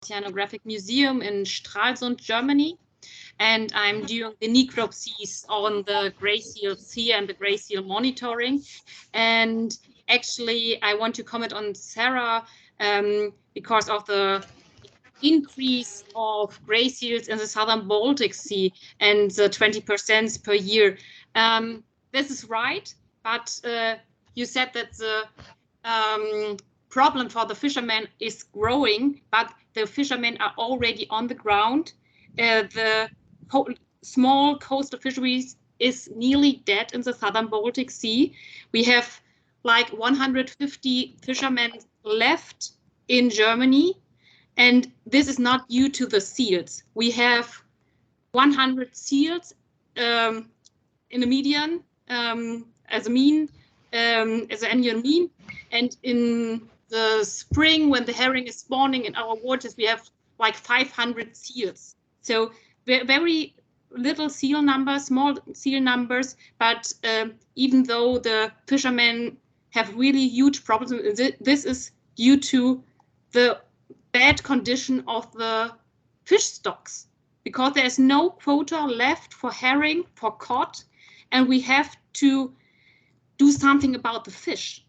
Oceanographic Museum in Stralsund, Germany. And I'm doing the necropsies on the gray seals here and the gray seal monitoring. And actually, I want to comment on Sarah because of the increase of gray seals in the southern Baltic Sea and the 20% per year. This is right, but you said that the problem for the fishermen is growing, but the fishermen are already on the ground. The small coastal fisheries is nearly dead in the southern Baltic Sea. We have like 150 fishermen left in Germany, and this is not due to the seals. We have 100 seals in a median as a mean, as an annual mean, and in the spring when the herring is spawning in our waters, we have like 500 seals. So very little seal numbers, small seal numbers, but even though the fishermen have really huge problems, this is due to the bad condition of the fish stocks, because there's no quota left for herring, for cod, and we have to do something about the fish.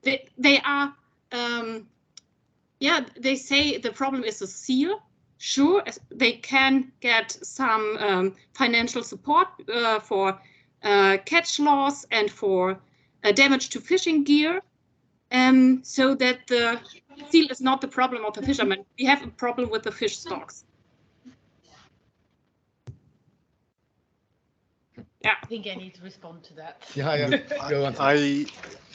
They are, they say the problem is the seal. Sure, they can get some financial support for catch loss and for damage to fishing gear, so that the seal is not the problem of the fishermen. We have a problem with the fish stocks. Yeah, I think I need to respond to that.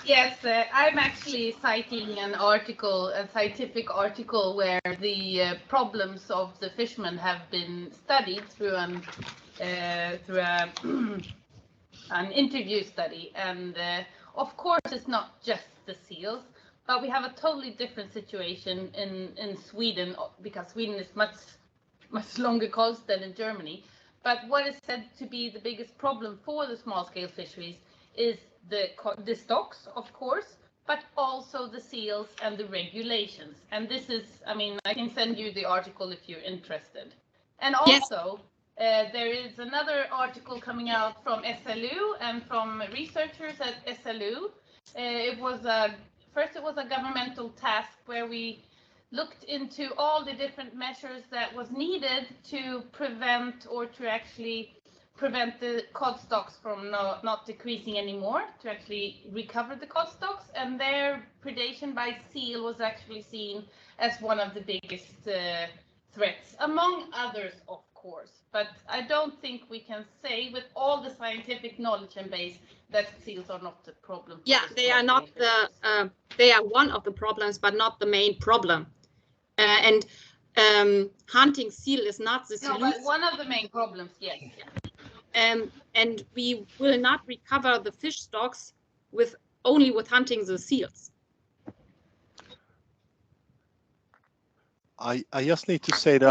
Yes, I'm actually citing an article, a scientific article, where the problems of the fishermen have been studied through an interview study, and of course it's not just the seals, but we have a totally different situation in Sweden, because Sweden is much longer coast than in Germany. But what is said to be the biggest problem for the small-scale fisheries is the stocks, of course, but also the seals and the regulations. And this is, I mean, I can send you the article if you're interested. And also, there is another article coming out from SLU and from researchers at SLU. First it was a governmental task where we looked into all the different measures that was needed to prevent, or to actually prevent the cod stocks from not decreasing anymore, to actually recover the cod stocks, and their predation by seal was actually seen as one of the biggest threats, among others, of course. But I don't think we can say with all the scientific knowledge and base that seals are not the problem. Yeah, they are not they are one of the problems, but not the main problem. And hunting seal is not the solution. No, but one of the main problems, yes. And we will not recover the fish stocks only with hunting the seals. I just need to say that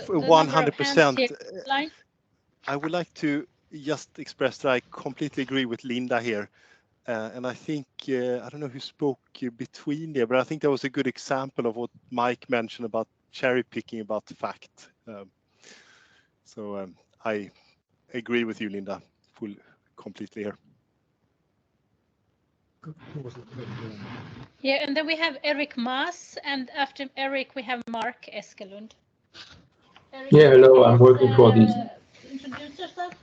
100%. I would like to just express that I completely agree with Linda here. And I think, I don't know who spoke between there, but I think that was a good example of what Mike mentioned about cherry picking about the fact. So I agree with you, Linda, completely here. Yeah, and then we have Eric Maas, and after Eric we have Mark Eskelund. Eric, yeah, hello, I'm working for these. Introduce yourself.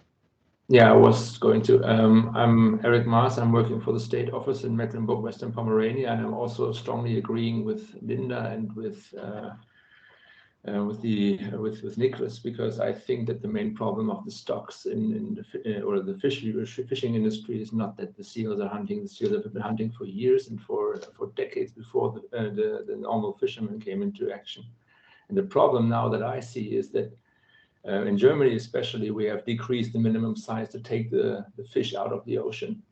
Yeah, I was going to. I'm Eric Maas. I'm working for the state office in Mecklenburg-Western Pomerania, and I'm also strongly agreeing with Linda and with Nicholas, because I think that the main problem of the stocks in the fishing industry is not that the seals are hunting. The seals have been hunting for years and for decades before the normal fishermen came into action. And the problem now that I see is that in Germany especially, we have decreased the minimum size to take the fish out of the ocean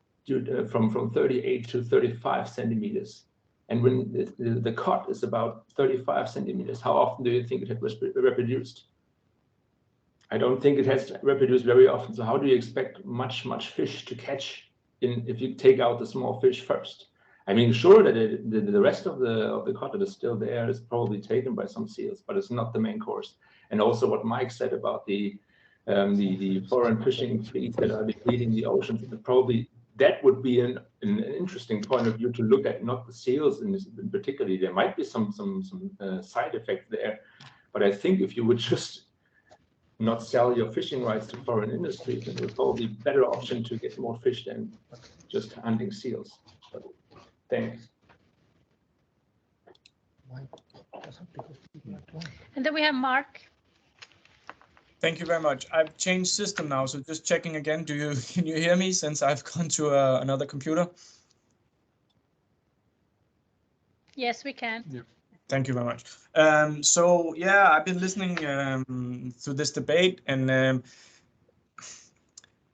from 38 to 35 centimeters. And when the cod is about 35 centimeters, how often do you think it has reproduced? I don't think it has reproduced very often. So how do you expect much fish to catch if you take out the small fish first? I mean, sure that the rest of the cod that is still there is probably taken by some seals, but it's not the main course. And also what Mike said about the foreign fishing fleets that are depleting the oceans, probably that would be an interesting point of view to look at, not the seals in particularly. There might be some side effects there, but I think if you would just not sell your fishing rights to foreign industries, then it would probably be a better option to get more fish than just hunting seals. But thanks. And then we have Mark. Thank you very much. I've changed system now, so just checking again. Can you hear me since I've gone to another computer? Yes, we can. Yeah. Thank you very much. So yeah, I've been listening to this debate, and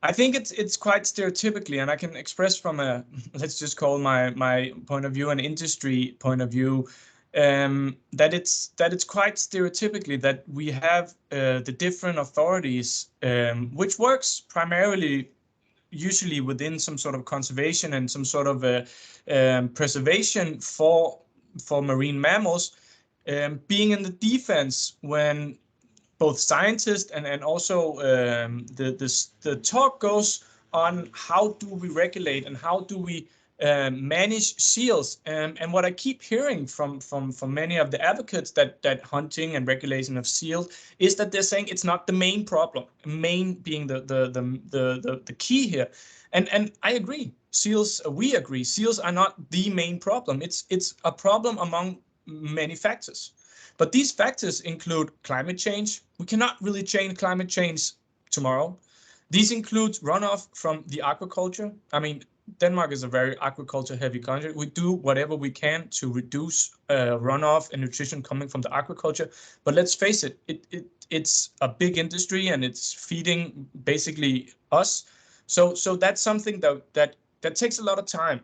I think it's quite stereotypically, and I can express from a, let's just call my point of view, an industry point of view, that it's quite stereotypically that we have the different authorities, which works primarily usually within some sort of conservation and some sort of preservation for marine mammals, being in the defense when both scientists and also the talk goes on how do we regulate and how do we manage seals, and what I keep hearing from many of the advocates that hunting and regulation of seals is that they're saying it's not the main problem, main being the key here, and I agree. We agree seals are not the main problem. It's a problem among many factors. But these factors include climate change. We cannot really change climate change tomorrow. These include runoff from the aquaculture. I mean, Denmark is a very aquaculture heavy country. We do whatever we can to reduce runoff and nutrition coming from the aquaculture. But let's face it, it's a big industry and it's feeding basically us. So that's something that takes a lot of time.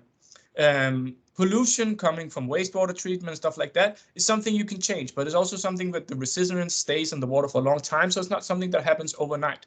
Pollution coming from wastewater treatment, stuff like that, is something you can change, but it's also something that the resistance stays in the water for a long time, so it's not something that happens overnight.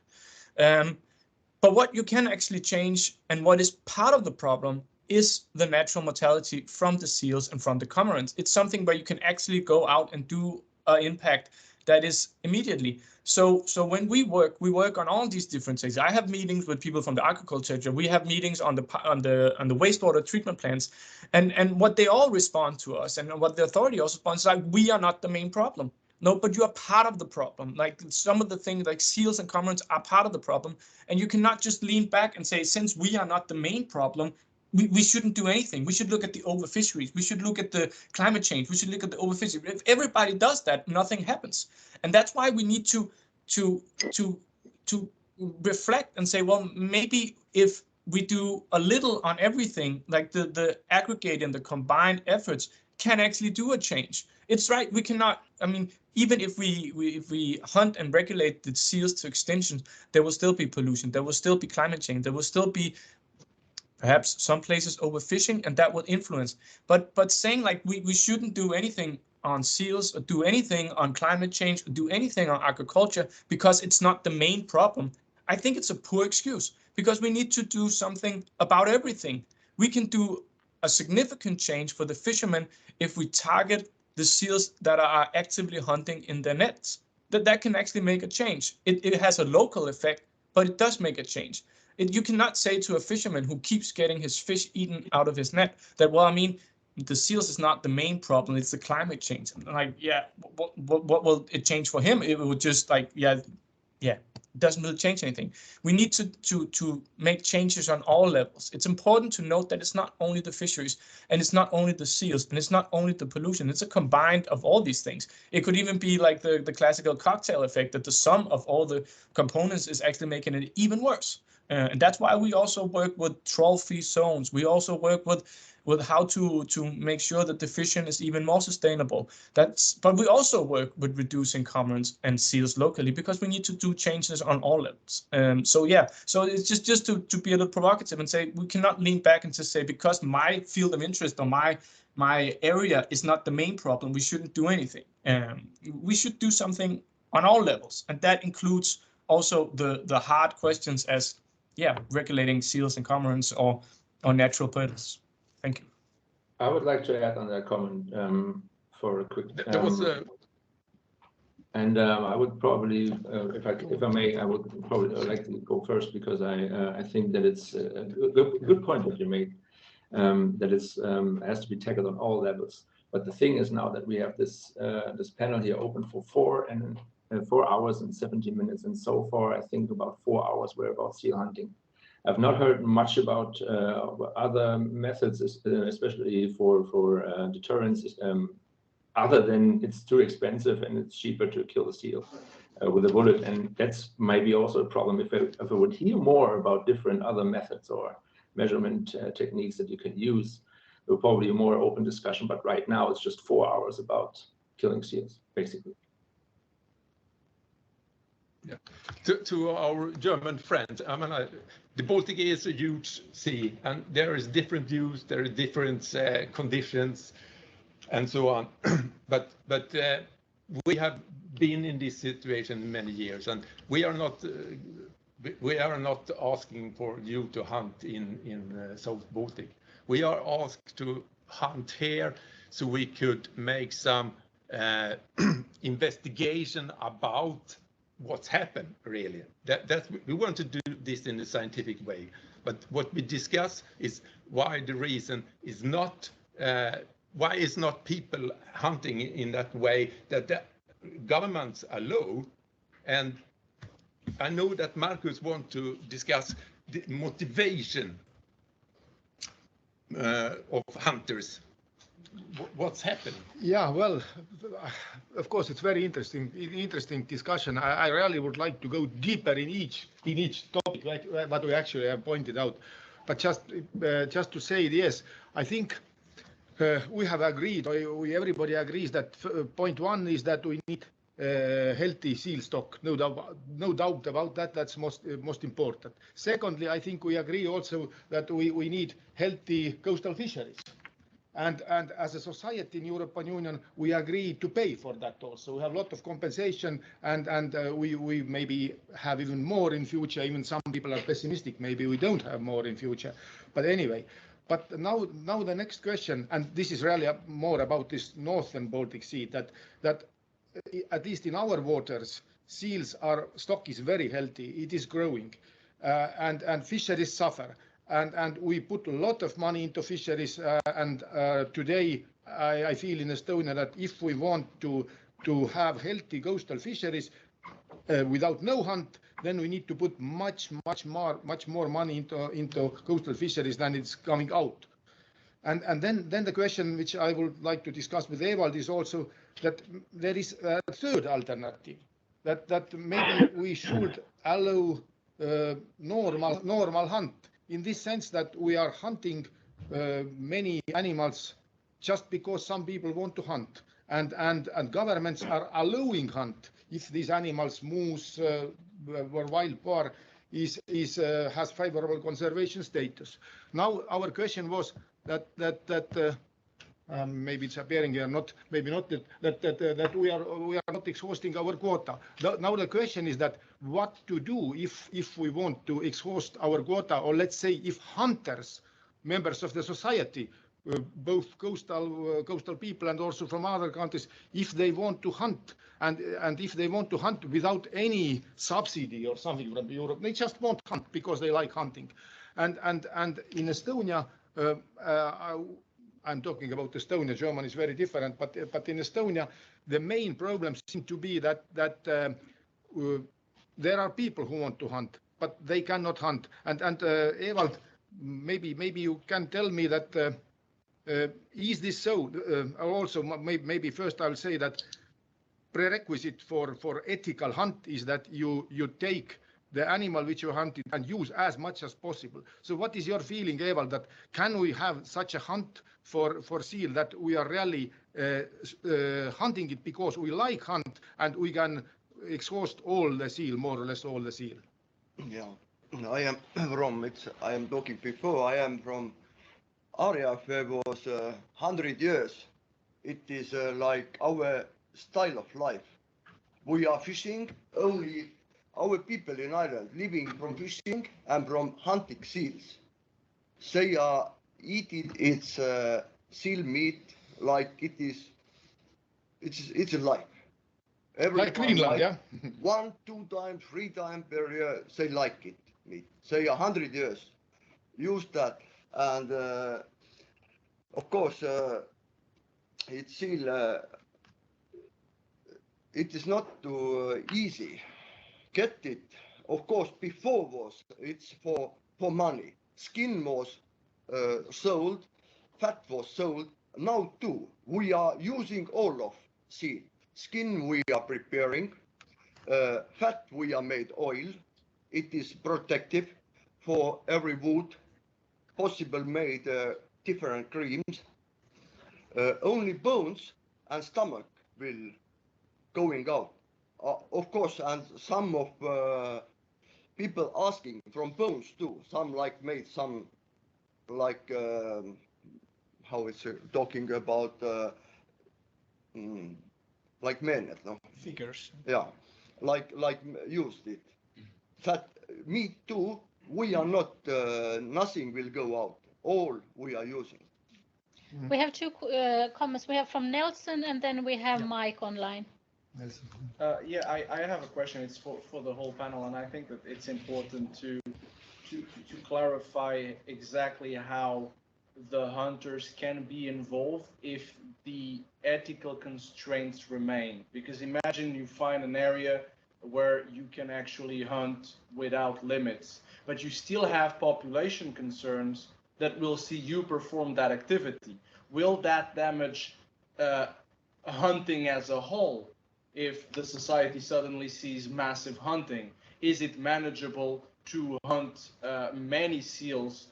But what you can actually change, and what is part of the problem, is the natural mortality from the seals and from the cormorants. It's something where you can actually go out and do an impact that is immediately. So when we work on all these different things. I have meetings with people from the aquaculture. We have meetings on the wastewater treatment plants, and what they all respond to us, and what the authority also responds, like, we are not the main problem. No, but you are part of the problem. Like some of the things like seals and cormorants are part of the problem, and you cannot just lean back and say, since we are not the main problem, we shouldn't do anything. We should look at the overfisheries. We should look at the climate change. We should look at the overfishing. If everybody does that, nothing happens. And that's why we need to reflect and say, well, maybe if we do a little on everything, like the aggregate and the combined efforts can actually do a change. It's right. We cannot, I mean, even if we hunt and regulate the seals to extinction, there will still be pollution. There will still be climate change. There will still be perhaps some places overfishing, and that will influence. But saying like we shouldn't do anything on seals or do anything on climate change or do anything on aquaculture because it's not the main problem, I think it's a poor excuse, because we need to do something about everything. We can do a significant change for the fishermen if we target the seals that are actively hunting in their nets. That can actually make a change. It has a local effect, but it does make a change. You cannot say to a fisherman who keeps getting his fish eaten out of his net that, well, I mean, the seals is not the main problem, it's the climate change. Like, yeah, what will it change for him? It would just like, yeah, it doesn't really change anything. We need to make changes on all levels. It's important to note that it's not only the fisheries, and it's not only the seals, and it's not only the pollution. It's a combined of all these things. It could even be like the classical cocktail effect, that the sum of all the components is actually making it even worse. And that's why we also work with trawl-free zones. We also work with how to make sure that the fishing is even more sustainable. But we also work with reducing cormorants and seals locally, because we need to do changes on all levels. So it's just to be a little provocative and say we cannot lean back and just say because my field of interest or my area is not the main problem, we shouldn't do anything. We should do something on all levels, and that includes also the hard questions as regulating seals and cormorants or natural predators. Thank you. I would like to add on that comment for a quick. There was a. And I would probably, if I may, I would probably like to go first because I think that it's a good point that you made. That it's has to be tackled on all levels. But the thing is now that we have this this panel here open for 4 hours and 70 minutes, and so far I think about 4 hours were about seal hunting. I've not heard much about other methods, especially for deterrence, other than it's too expensive and it's cheaper to kill a seal with a bullet. And that's maybe also a problem. If I would hear more about different other methods or measurement techniques that you can use, there will probably be a more open discussion. But right now it's just 4 hours about killing seals, basically. Yeah. To our German friends, I mean, the Baltic is a huge sea, and there is different views, there are different conditions, and so on. but we have been in this situation many years, and we are not asking for you to hunt in South Baltic. We are asked to hunt here, so we could make some investigation about what's happened, really. That's we want to do this in a scientific way. But what we discuss is why the reason is not why is not people hunting in that way that the governments allow. And I know that Marcus wants to discuss the motivation of hunters. What's happened? Yeah, well, of course, it's very interesting discussion. I really would like to go deeper in each topic, like what we actually have pointed out. But just to say, yes, I think we have agreed, everybody agrees that point one is that we need healthy seal stock. No doubt about that. That's most important. Secondly, I think we agree also that we need healthy coastal fisheries. And as a society in European Union, we agree to pay for that also. We have a lot of compensation, and we maybe have even more in future. Even some people are pessimistic. Maybe we don't have more in future. But anyway, but now the next question, and this is really more about this northern Baltic Sea, that at least in our waters, stock is very healthy. It is growing, and fisheries suffer. And we put a lot of money into fisheries, and today I feel in Estonia that if we want to have healthy coastal fisheries without no hunt, then we need to put much more money into coastal fisheries than it's coming out. And then the question which I would like to discuss with Evald is also that there is a third alternative, that maybe we should allow normal hunt, in this sense that we are hunting many animals just because some people want to hunt, and governments are allowing hunt if these animals, moose or wild boar, has favorable conservation status. Now our question was that maybe it's appearing here, maybe not that we are not exhausting our quota. Now the question is that what to do if we want to exhaust our quota, or let's say if hunters, members of the society, both coastal people and also from other countries, if they want to hunt and if they want to hunt without any subsidy or something from Europe, they just won't hunt because they like hunting. And in Estonia, I'm talking about Estonia. Germany is very different, but in Estonia, the main problem seems to be that there are people who want to hunt, but they cannot hunt. And Evald, maybe you can tell me that is this so? Also, maybe first I'll say that prerequisite for ethical hunt is that you take the animal which you hunted and use as much as possible. So what is your feeling, Evald, that can we have such a hunt for seal that we are really hunting it because we like hunt and we can exhaust all the seal, more or less all the seal? Yeah, I am talking before. I am from area where was 100 years. It is like our style of life. We are fishing, only our people in Ireland living from fishing and from hunting seals. They are eating its seal meat like it's a life. Like Greenland, yeah. 1, 2 times, 3 times per year, they like it. Meat. Say 100 years, use that, and of course it's still it is not too easy. Get it. Of course, before was it's for money. Skin was sold, fat was sold. Now too, we are using all of seal. Skin we are preparing, fat we are made oil. It is protective for every wound. Possible made different creams. Only bones and stomach will going out. Of course, and some of people asking from bones too. Some like made some like how it's talking about like men, no? Figures. Yeah, like used it. Fat meat too. We are not nothing will go out. All we are using. We have two comments. We have from Nelson, and then we have Mike online. Yeah, I have a question. It's for the whole panel, and I think that it's important to clarify exactly how the hunters can be involved if the ethical constraints remain. Because imagine you find an area where you can actually hunt without limits, but you still have population concerns that will see you perform that activity. Will that damage hunting as a whole? If the society suddenly sees massive hunting, is it manageable to hunt many seals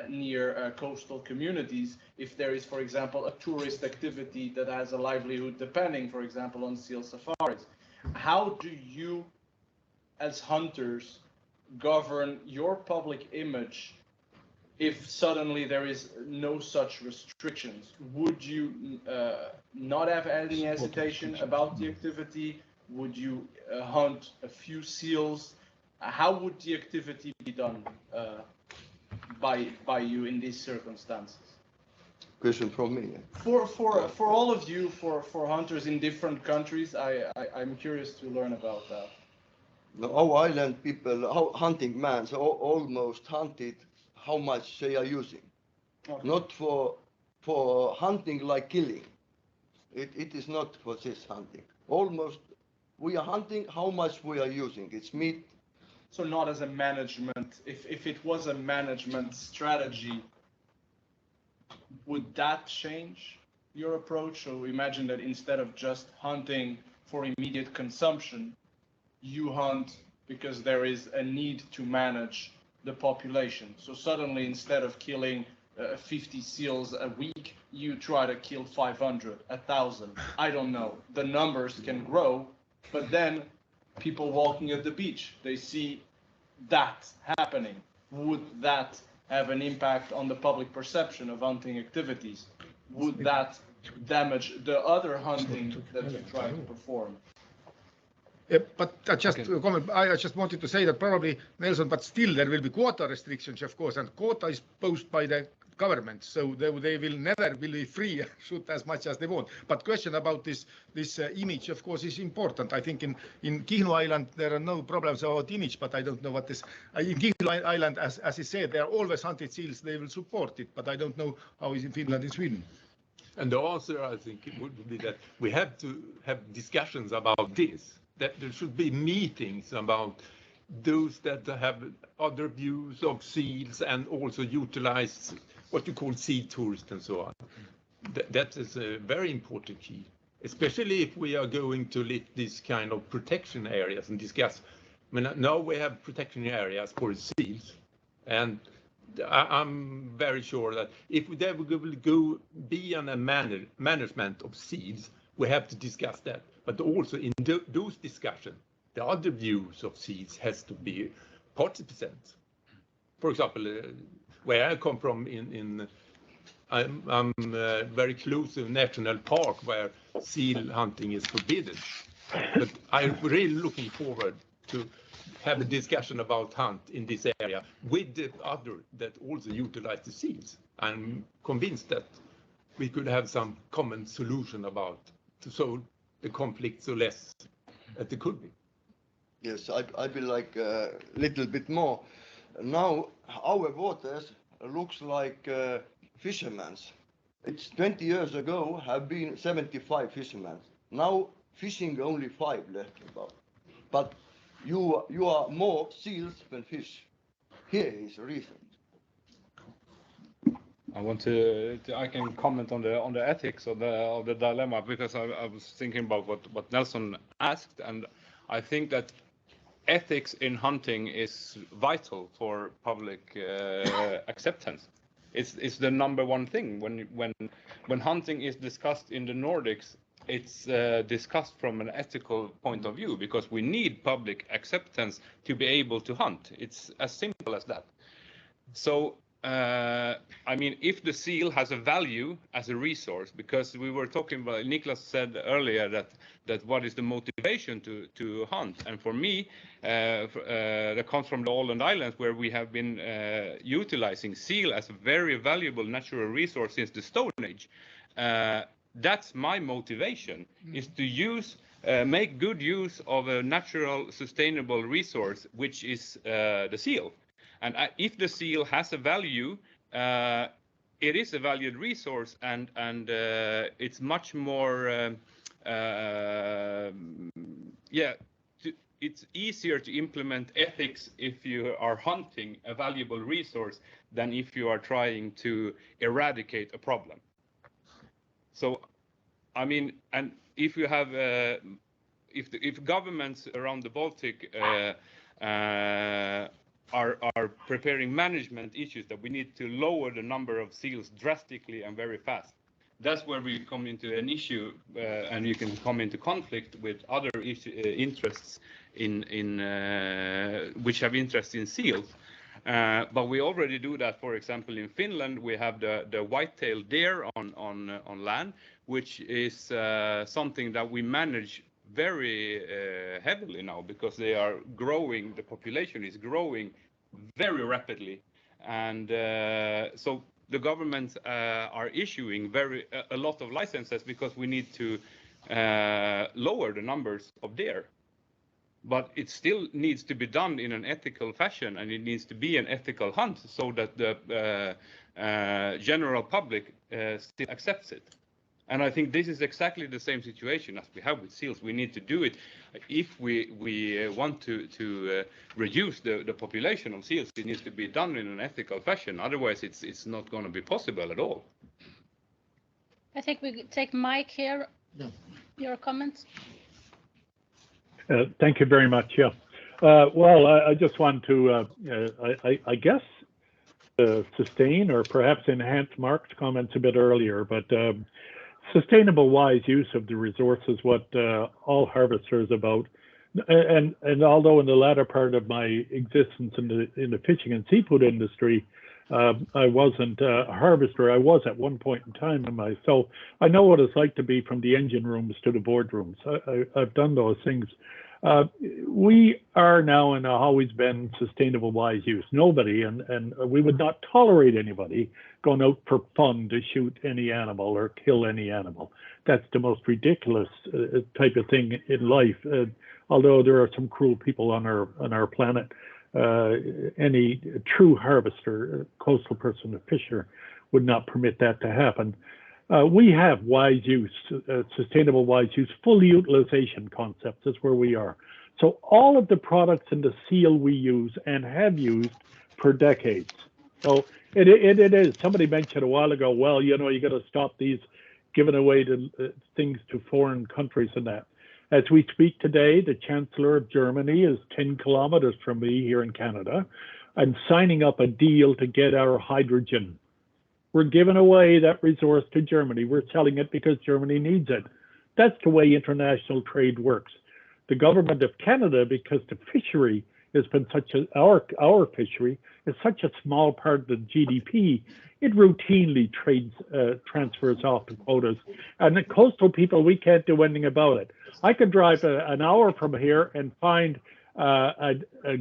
near coastal communities if there is, for example, a tourist activity that has a livelihood depending, for example, on seal safaris? How do you, as hunters, govern your public image if suddenly there is no such restrictions? Would you not have any hesitation about the activity? Would you hunt a few seals? How would the activity be done by you in these circumstances? Question from me. For all of you, for hunters in different countries, I'm curious to learn about that. Our island people, hunting men, so almost hunted how much they are using. Okay. Not for hunting like killing. It is not for this hunting. Almost we are hunting how much we are using. It's meat. So not as a management. If it was a management strategy, would that change your approach? So imagine that instead of just hunting for immediate consumption, you hunt because there is a need to manage the population. So suddenly, instead of killing 50 seals a week, you try to kill 500, 1,000. I don't know. The numbers can grow, but then people walking at the beach, they see that happening. Would that have an impact on the public perception of hunting activities? Would that damage the other hunting that you try to perform? Yeah, but I just wanted to say that probably, Nelson, but still there will be quota restrictions, of course, and quota is posed by the government, so they will never be free shoot as much as they want. But question about this image, of course, is important. I think in Kihnu Island there are no problems about image, but I don't know what is in Kihnu Island, as I said, there are always hunted seals. They will support it, but I don't know how is in Finland and Sweden. And the answer, I think, it would be that we have to have discussions about this. That there should be meetings about those that have other views of seals and also utilize what you call seal tourists and so on. That is a very important key, especially if we are going to lift this kind of protection areas and discuss. I mean, now we have protection areas for seals, and I'm very sure that if there will go beyond a management of seals, we have to discuss that. But also in those discussions, the other views of seals has to be participants. For example, where I come from, I'm very close to a national park where seal hunting is forbidden. But I'm really looking forward to have a discussion about hunt in this area with the other that also utilize the seals. I'm convinced that we could have some common solution about to solve the conflict so less as it could be. Yes, I will like a little bit more. Now our waters looks like fishermen's. It's 20 years ago have been 75 fishermen. Now fishing only 5 left about. But you are more seals than fish. Here is the reason. I can comment on the ethics of the dilemma, because I was thinking about what Nelson asked, and I think that ethics in hunting is vital for public acceptance. It's the number one thing when hunting is discussed in the Nordics. It's discussed from an ethical point of view, because we need public acceptance to be able to hunt. It's as simple as that. So I mean, if the seal has a value as a resource, because we were talking about, Niklas said earlier that what is the motivation to hunt, and for me, that comes from the Åland Islands, where we have been utilizing seal as a very valuable natural resource since the Stone Age. That's my motivation, is to make good use of a natural, sustainable resource, which is the seal. And if the seal has a value, it is a valued resource, and it's much more, it's easier to implement ethics if you are hunting a valuable resource than if you are trying to eradicate a problem. So, I mean, and if you have, if governments around the Baltic are preparing management issues that we need to lower the number of seals drastically and very fast, that's where we come into an issue, and you can come into conflict with other interests which have interest in seals. But we already do that. For example, in Finland, we have the white-tailed deer on land, which is something that we manage very heavily now, because they are growing. The population is growing very rapidly, and so the governments are issuing a lot of licenses, because we need to lower the numbers of deer. But it still needs to be done in an ethical fashion, and it needs to be an ethical hunt, so that the general public still accepts it. And I think this is exactly the same situation as we have with seals. We need to do it if we want to reduce the population of seals. It needs to be done in an ethical fashion. Otherwise, it's not going to be possible at all. I think we take Mike here. Yeah. Your comments. Thank you very much. Yeah. Well, I just want to, I guess, sustain or perhaps enhance Mark's comments a bit earlier, but sustainable, wise use of the resource is what all harvesters about. And although in the latter part of my existence in the fishing and seafood industry, I wasn't a harvester. I was at one point in time in my, so I know what it's like to be from the engine rooms to the boardrooms. I've done those things. We are now and have always been sustainable wise use. Nobody, and we would not tolerate anybody going out for fun to shoot any animal or kill any animal. That's the most ridiculous type of thing in life. Although there are some cruel people on our planet, any true harvester, coastal person, a fisher, would not permit that to happen. We have wise use, sustainable wise use, full utilization concepts is where we are. So all of the products in the seal we use and have used for decades. So it is, somebody mentioned a while ago, well, you know, you got to stop these giving away things to foreign countries and that. As we speak today, the Chancellor of Germany is 10 kilometers from me here in Canada and signing up a deal to get our hydrogen. We're giving away that resource to Germany. We're selling it because Germany needs it. That's the way international trade works. The government of Canada, because the fishery has been such a, our fishery is such a small part of the GDP, it routinely transfers off the quotas. And the coastal people, we can't do anything about it. I could drive an hour from here and find a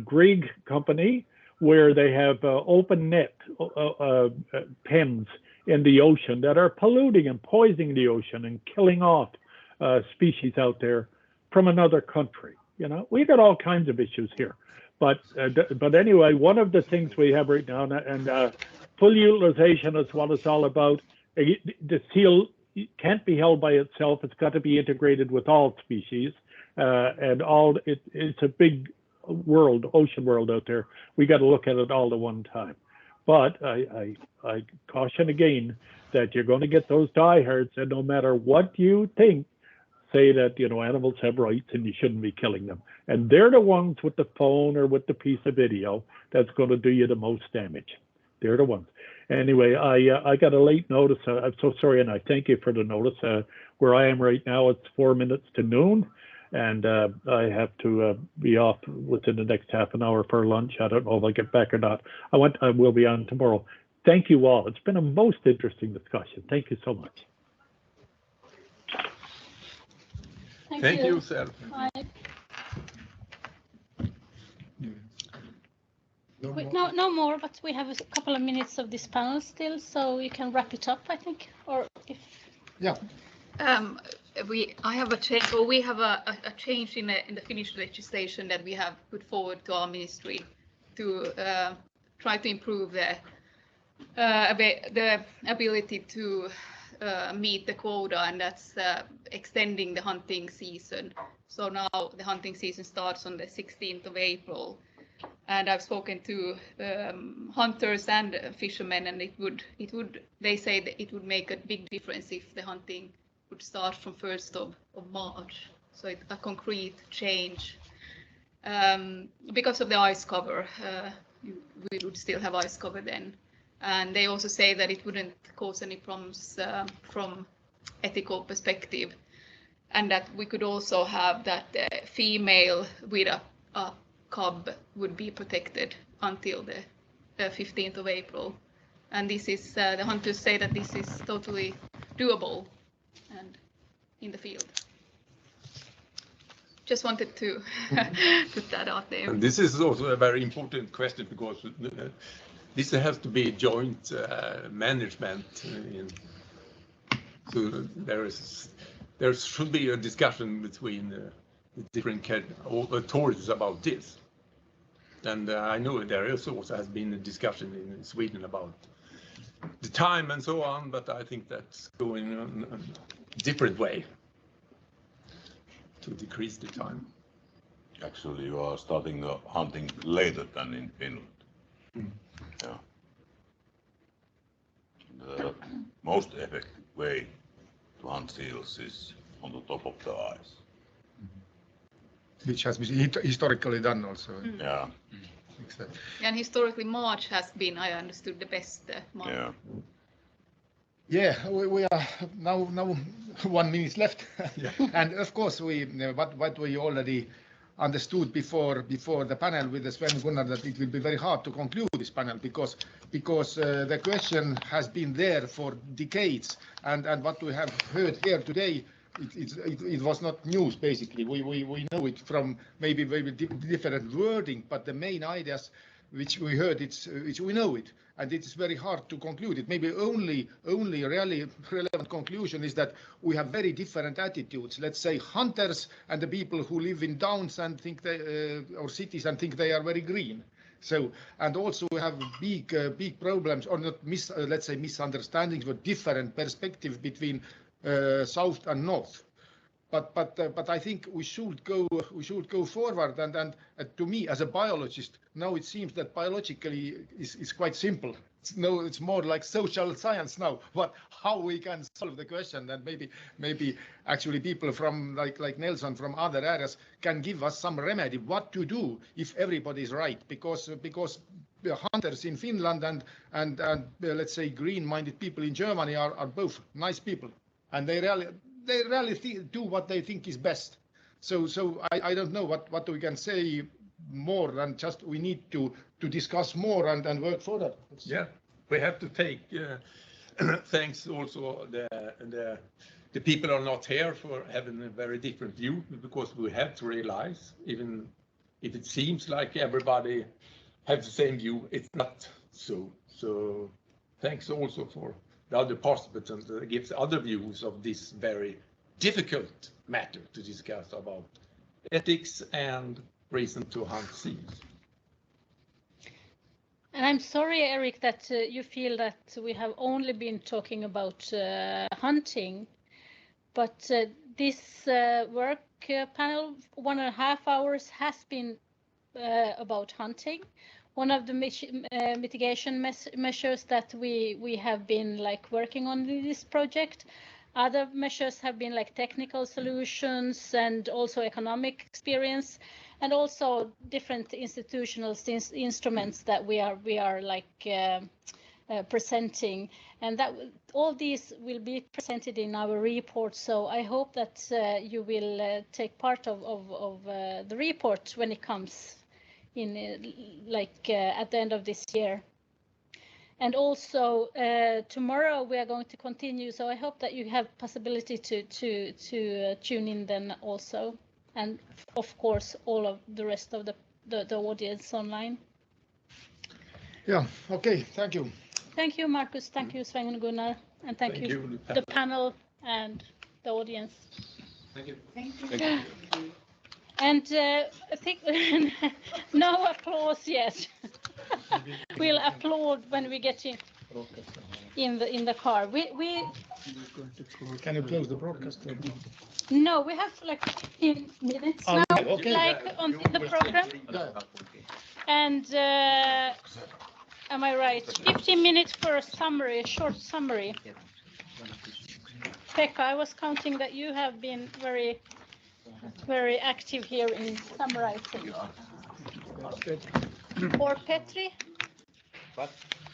Grieg company where they have open net pens in the ocean that are polluting and poisoning the ocean and killing off species out there from another country. You know, we got all kinds of issues here. But anyway, one of the things we have right now, and full utilization is what it's all about. The seal can't be held by itself. It's got to be integrated with all species, and it's a big world, ocean world out there. We got to look at it all at one time. But I caution again that you're going to get those diehards, and no matter what you think, say that, you know, animals have rights and you shouldn't be killing them. And they're the ones with the phone or with the piece of video that's going to do you the most damage. They're the ones. Anyway, I got a late notice. I'm so sorry, and I thank you for the notice. Where I am right now, it's 4 minutes to noon, and I have to be off within the next half an hour for lunch. I don't know if I get back or not. I will be on tomorrow. Thank you all. It's been a most interesting discussion. Thank you so much. Thank you, sir. No more, but we have a couple of minutes of this panel still, so you can wrap it up, I think. Or if yeah. I have a change, or we have a change in the Finnish legislation that we have put forward to our ministry to try to improve the ability to meet the quota, and that's extending the hunting season. So now the hunting season starts on the 16th of April, and I've spoken to hunters and fishermen, and they say that it would make a big difference if the hunting would start from 1st of March. So it's a concrete change. Because of the ice cover, we would still have ice cover then. And they also say that it wouldn't cause any problems from ethical perspective, and that we could also have that the female with a cub would be protected until the 15th of April. And this is, the hunters say that this is totally doable and in the field. Just wanted to put that out there. And this is also a very important question, because this has to be joint management. So there should be a discussion between the different authorities about this. And I know there also has been a discussion in Sweden about the time and so on, but I think that's going on a different way to decrease the time. Actually, you are starting the hunting later than in Finland. Yeah. The most effective way to hunt seals is on the top of the ice. Which has been historically done also. Yeah. Exactly. And historically, March has been, I understood, the best month. Yeah. Yeah, we are now 1 minute left. Yeah. And of course, what we already understood before the panel with Sven Gunnar, that it will be very hard to conclude this panel because the question has been there for decades, and what we have heard here today, it was not news. Basically, we know it from maybe different wording, but the main ideas which we heard, we know it, and it is very hard to conclude it. Maybe only really relevant conclusion is that we have very different attitudes. Let's say hunters and the people who live in towns and think or cities and think they are very green. So, and also we have big problems, or not let's say misunderstandings, but different perspective between south and north. But I think we should go forward, and to me as a biologist, now it seems that biologically is quite simple. It's more like social science now. But how we can solve the question, and maybe actually people from like Nelson from other areas can give us some remedy what to do if everybody is right, because the hunters in Finland and let's say green-minded people in Germany are both nice people, and they really do what they think is best. So I don't know what we can say more than just we need to discuss more and work further. Yeah, we have to take thanks also the people are not here for having a very different view, because we have to realize, even if it seems like everybody have the same view, it's not so. So thanks also for the other participants gives other views of this very difficult matter to discuss about ethics and reason to hunt seals. And I'm sorry, Eric, that you feel that we have only been talking about hunting, but this work panel, 1.5 hours, has been about hunting. One of the mitigation measures that we have been working on in this project. Other measures have been technical solutions and also economic experience, and also different institutional instruments that we are presenting, and that all these will be presented in our report. So I hope that you will take part of the report when it comes in at the end of this year. And also tomorrow we are going to continue, so I hope that you have possibility to tune in then also, and of course all of the rest of the audience online. Yeah, okay, thank you. Thank you, Markus. Thank you, Sven and Gunnar, and thank you the panel and the audience. Thank you. Thank you. And I think no applause yet. We'll applaud when we get in the car. Can you close the broadcast? No, we have 15 minutes now, until the program. And am I right? 15 minutes for a summary, a short summary. Pekka, I was counting that you have been very active here in summarizing. Or Petri? What?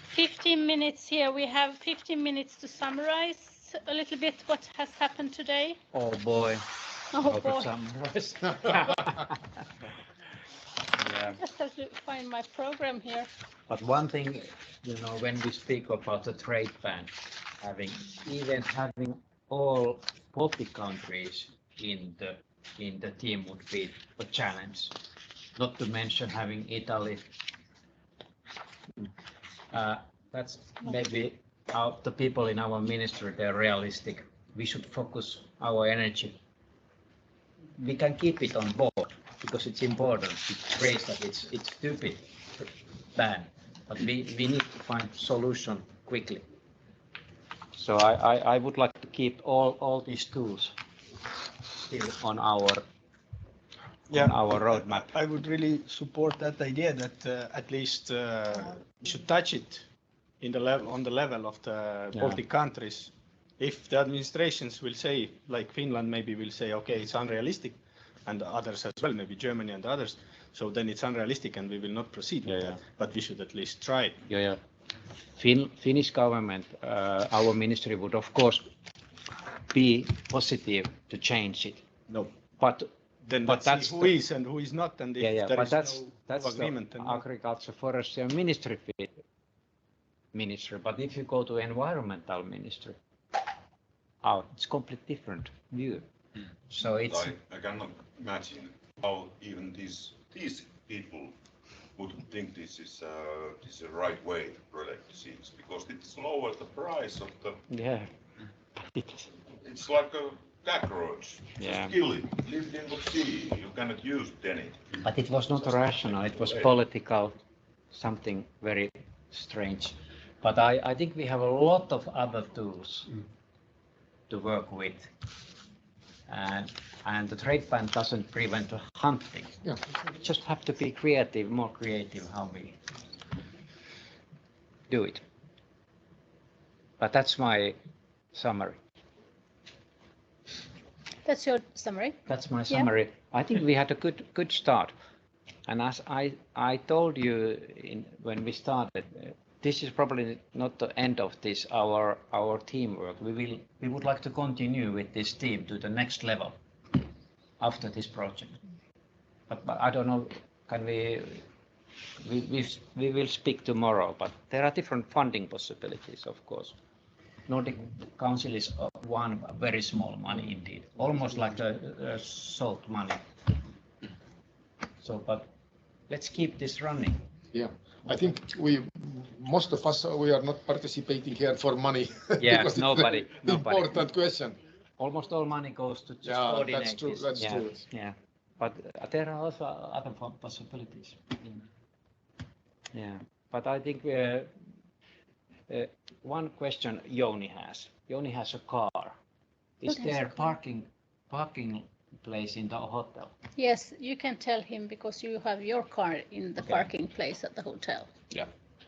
15 minutes here. We have 15 minutes to summarize a little bit what has happened today. Oh boy. Oh boy. Summarize. I just have to find my program here. But one thing, when we speak about the trade ban, having all Baltic countries in the team would be a challenge. Not to mention having Italy. That's maybe the people in our ministry, they're realistic. We should focus our energy. We can keep it on board because it's important. It's great that it's stupid ban, but we need to find solution quickly. So I would like to keep all these tools still on our roadmap. I would really support that idea that at least we should touch it on the level of the Baltic countries. If the administrations will say, like Finland maybe will say, okay, it's unrealistic, and others as well, maybe Germany and others, so then it's unrealistic and we will not proceed with that, but we should at least try. Finnish government, our ministry would of course be positive to change it. No, but that's who is and who is not, and if there is no agreement. The agriculture, forestry and ministry. But if you go to environmental ministry, it's completely different view. So it's. I cannot imagine how even these people would think this is the right way to protect the seals, because it lowers the price of the. Yeah. It's like a cockroach. Yeah. Just kill it. Live in the sea. You cannot use it any. But it was not rational. It was political, something very strange. But I think we have a lot of other tools to work with. And the trade ban doesn't prevent hunting. Yeah. We just have to be creative, more creative how we do it. But that's my summary. That's your summary? That's my summary. Yeah. I think we had a good start. And as I told you when we started, this is probably not the end of this our teamwork. We would like to continue with this team to the next level after this project. But I don't know. Can we will speak tomorrow? But there are different funding possibilities, of course. Nordic Council is one very small money indeed, almost like the salt money. So, but let's keep this running. Yeah, I think most of us, we are not participating here for money. Yeah, because nobody. It's an important question. Almost all money goes to just coordinate. That's true. This. That's true. Yeah, but there are also other possibilities. Yeah, but I think one question Joni has. Joni has a car. Is there parking place in the hotel? Yes, you can tell him because you have your car in the parking place at the hotel. Yeah.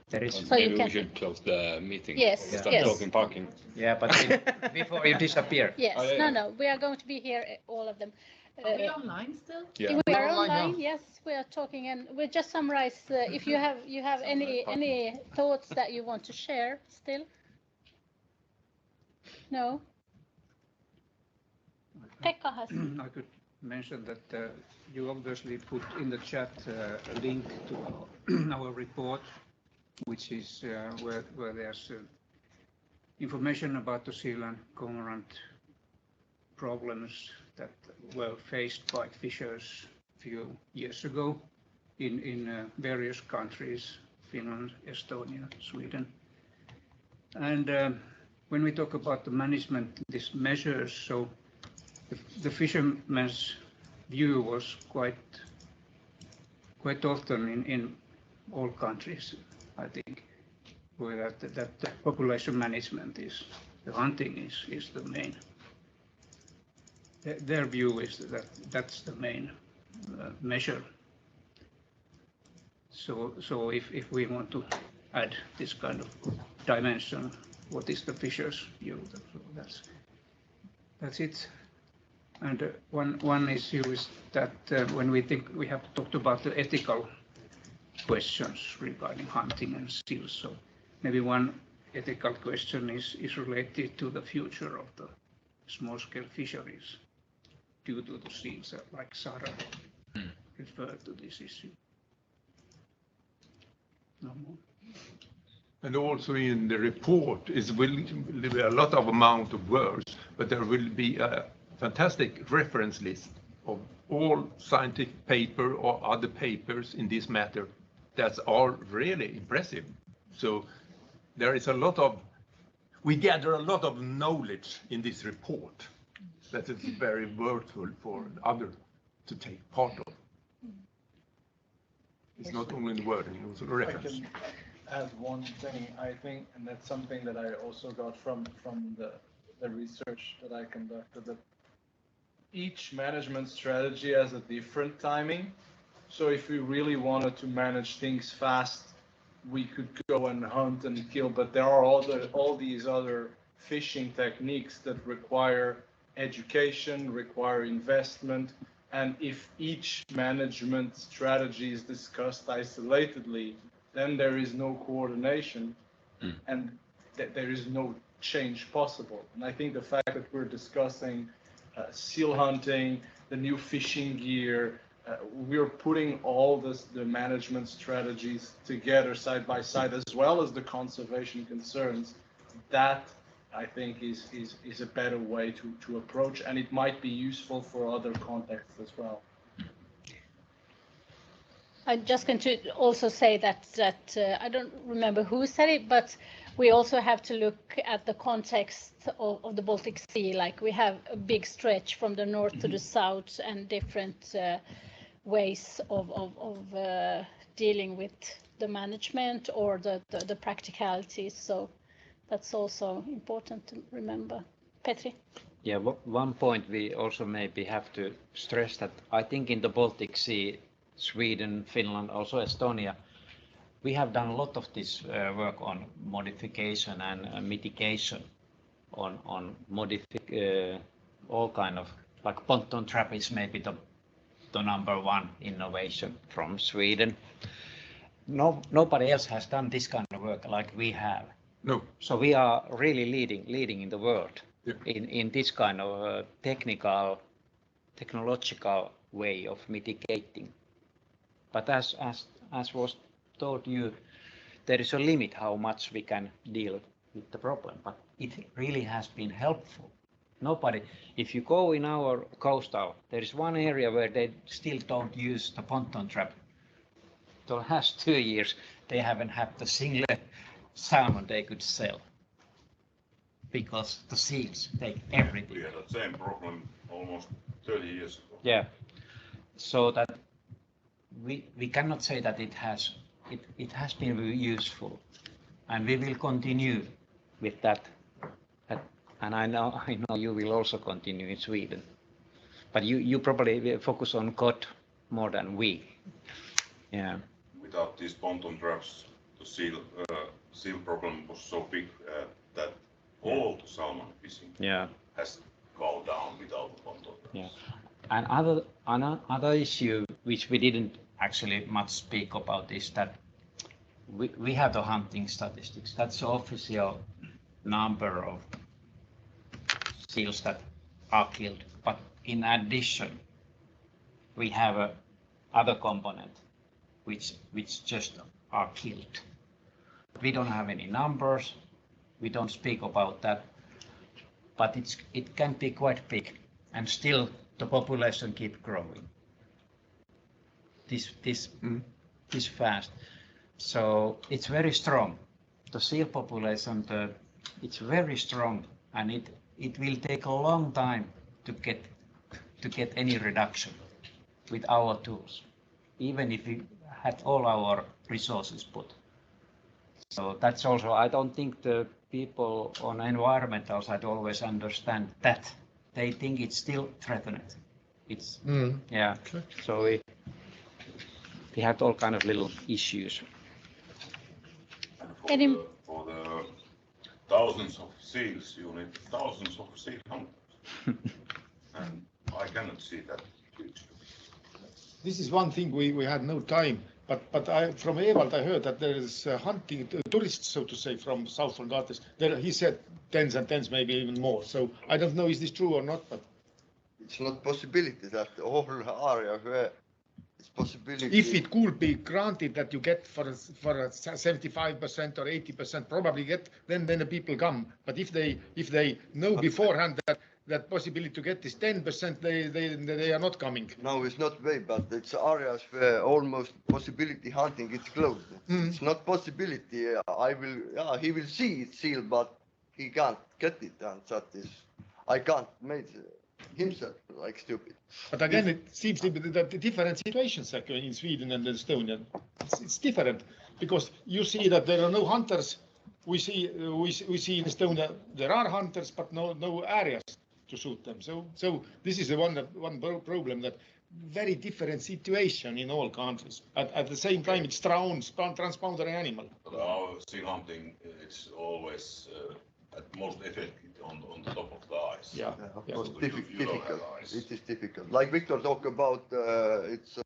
There is. So maybe we should close the meeting. Yes, Start talking parking. Yeah, but before you disappear. Yes, Oh, yeah. No, we are going to be here, all of them. Are we online still? Yeah. We are online. Yes, we are talking, and we just summarize. If you have any thoughts that you want to share, still. No. Pekka has. I could mention that you obviously put in the chat a link to our report, which is where there's information about the seal and cormorant problems that were faced by fishers a few years ago in various countries, Finland, Estonia, Sweden. And when we talk about the management, these measures, so the fishermen's view was quite often in all countries, I think, where that the population management is, the hunting is the main. Their view is that that's the main measure. So if we want to add this kind of dimension, what is the fisher's view? That's it. And one issue is that when we have talked about the ethical questions regarding hunting and seals, so maybe one ethical question is related to the future of the small-scale fisheries due to the seals, like Sarah referred to this issue. No more. And also in the report will be a lot of amount of words, but there will be a fantastic reference list of all scientific paper or other papers in this matter that are really impressive. So there is we gather a lot of knowledge in this report that is very worthwhile for others to take part of. It's not only the word, it's also the reference. I can add one thing, I think, and that's something that I also got from the research that I conducted, that each management strategy has a different timing. So if we really wanted to manage things fast, we could go and hunt and kill, but there are all these other fishing techniques that require education, require investment, and if each management strategy is discussed isolatedly, then there is no coordination and there is no change possible. And I think the fact that we're discussing seal hunting, the new fishing gear, we're putting all the management strategies together side by side, as well as the conservation concerns. That, I think, is a better way to approach, and it might be useful for other contexts as well. I'm just going to also say that I don't remember who said it, but we also have to look at the context of the Baltic Sea. Like, we have a big stretch from the north to the south and different ways of dealing with the management or the practicalities. So that's also important to remember. Petri? Yeah, one point we also maybe have to stress that I think in the Baltic Sea, Sweden, Finland, also Estonia, we have done a lot of this work on modification and mitigation on all kind of, like pontoon trap is maybe the number one innovation from Sweden. Nobody else has done this kind of work like we have. No. So we are really leading in the world. Yeah. in this kind of technological way of mitigating. But as was told you, there is a limit how much we can deal with the problem, but it really has been helpful. If you go in our coastal, there is one area where they still don't use the pontoon trap the last 2 years, they haven't had the single salmon they could sell because the seals take everything. We had the same problem almost 30 years ago. Yeah. So that we cannot say that it has been useful, and we will continue with that. And I know you will also continue in Sweden, but you probably will focus on cod more than we. Yeah. Without these pontoon traps, the seal problem was so big that all the salmon fishing has gone down without the pontoon traps. Yeah. And another issue which we didn't actually much speak about is that we have the hunting statistics. That's the official number of seals that are killed. But in addition, we have a other component which just are killed. We don't have any numbers. We don't speak about that. But it can be quite big, and still the population keep growing. This fast. So it's very strong. The seal population, it's very strong, and it will take a long time to get any reduction with our tools, even if we had all our resources put. So that's also, I don't think the people on environmental side always understand that. They think it's still threatened. It's yeah. Okay. So we had all kind of little issues. And for the thousands of seals, you need thousands of seal hunters. And I cannot see that future. This is one thing we had no time, but from Ewald I heard that there is hunting tourists, so to say, from southern Arctic. There he said tens and tens, maybe even more. So I don't know is this true or not, but it's not possibility that the whole area where it's possibility. If it could be granted that you get for a 75% or 80%, probably get then the people come. But if they know beforehand that possibility to get is 10%, they are not coming. No, it's not way, but it's areas where almost possibility hunting is closed. It's not possibility. He will see it seal, but he can't get it, and that is, I can't make himself like stupid. But again, it seems to be that the different situations in Sweden and Estonia. It's different because you see that there are no hunters. We see in Estonia there are hunters, but no areas to shoot them. So this is the one problem, that very different situation in all countries. At the same time, it's transboundary animal. Our seal hunting, it's always at most effective on the top of the ice. Yeah. Difficult. It is difficult. Like Victor talked about, it's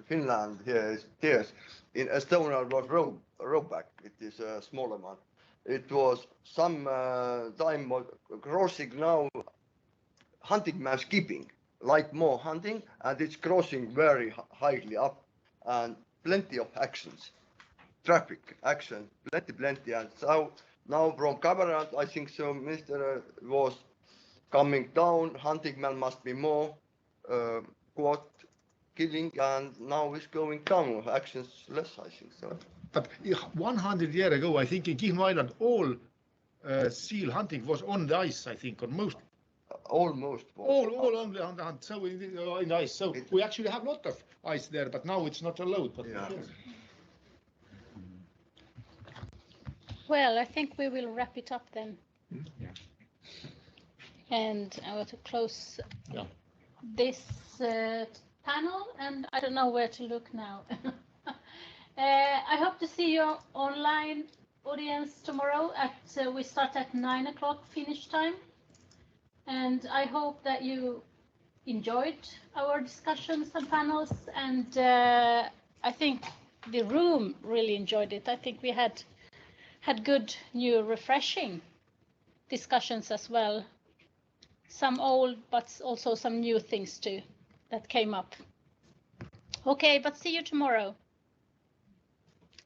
Finland here is tears. In Estonia it was roeback. It is a smaller one. It was some time crossing now. Hunting man's keeping, like more hunting, and it's crossing very highly up, and plenty of actions, traffic action, plenty, and so now from Cabernet, I think so. Mr. was coming down. Hunting man must be more quote killing, and now it's going down. Actions less, I think so. But 100 years ago, I think in Kihnu Island, all seal hunting was on the ice. I think on most. Almost. All only on the hunt. So in ice. So we actually have a lot of ice there, but now it's not allowed. But yeah. Well, I think we will wrap it up then. Yeah. And I want to close this panel, and I don't know where to look now. I hope to see your online audience tomorrow. We start at 9 o'clock Finnish time. And I hope that you enjoyed our discussions and panels, and I think the room really enjoyed it. I think we had good, new, refreshing discussions as well. Some old, but also some new things too that came up. Okay, but see you tomorrow.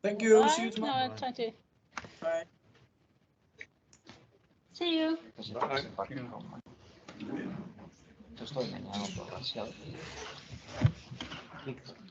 Thank you. Bye. See you tomorrow. No, I'm trying to. Bye. See you. Bye.